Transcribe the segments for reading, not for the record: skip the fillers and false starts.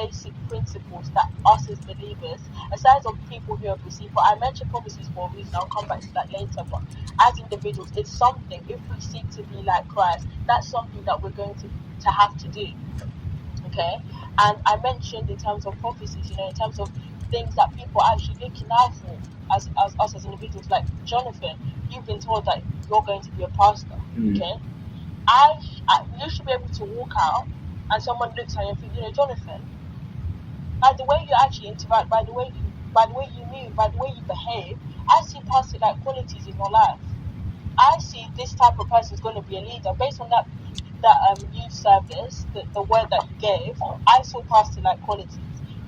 basic principles that us as believers, aside of people who have received, but I mentioned prophecies for a reason, I'll come back to that later, but as individuals, it's something, if we seek to be like Christ, that's something that we're going to have to do, okay? And I mentioned in terms of prophecies, in terms of things that people are actually looking out for as us as individuals, like Jonathan, you've been told that you're going to be a pastor, okay? You should be able to walk out and someone looks at you and think, Jonathan, by the way you actually interact, by the way you move, by the way you behave, I see pastor-like qualities in your life. I see this type of person is going to be a leader. Based on that youth service, the word that you gave, I saw pastor-like qualities.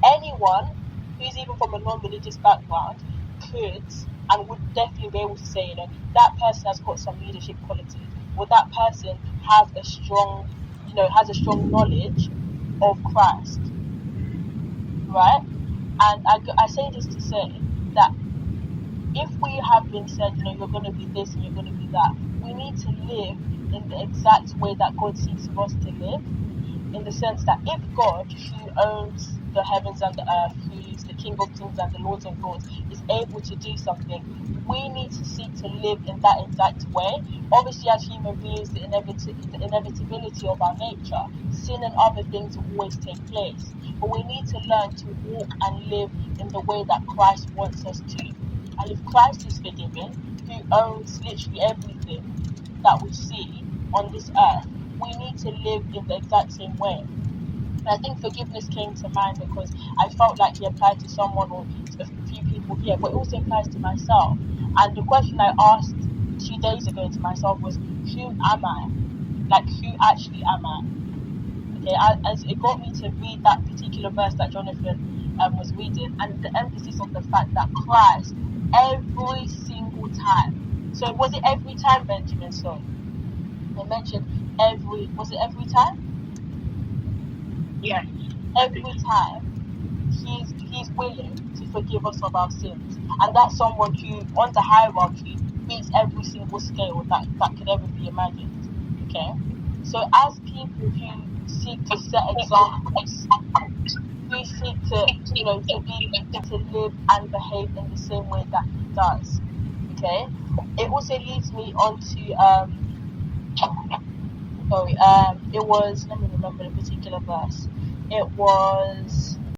Anyone who's even from a non-religious background could and would definitely be able to say, that person has got some leadership qualities, or that person has a strong knowledge of Christ, right? And I say this to say that if we have been said, you're going to be this and you're going to be that, we need to live in the exact way that God seeks for us to live, in the sense that if God, who owns the heavens and the earth, who is the King of Kings and the Lord of Lords, is able to do something, we need to seek to live in that exact way. Obviously, as human beings, the inevitability of our nature, sin and other things will always take place. But we need to learn to walk and live in the way that Christ wants us to. And if Christ is forgiven, who owns literally everything that we see on this earth, we need to live in the exact same way. And I think forgiveness came to mind because I felt like he applied to someone or to a few people here, but it also applies to myself. And the question I asked 2 days ago to myself was, who am I? Like, who actually am I? Okay, as it got me to read that particular verse that Jonathan was reading, and the emphasis on the fact that Christ, every single time. So was it every time, Benjamin? So they mentioned was it every time? Yes. Every time he's willing to forgive us of our sins. And that's someone who, on the hierarchy, beats every single scale that could ever be imagined. Okay? So as people who seek to set examples, who seek to live and behave in the same way that he does. Okay? It also leads me on to it was, let me remember the particular verse. It was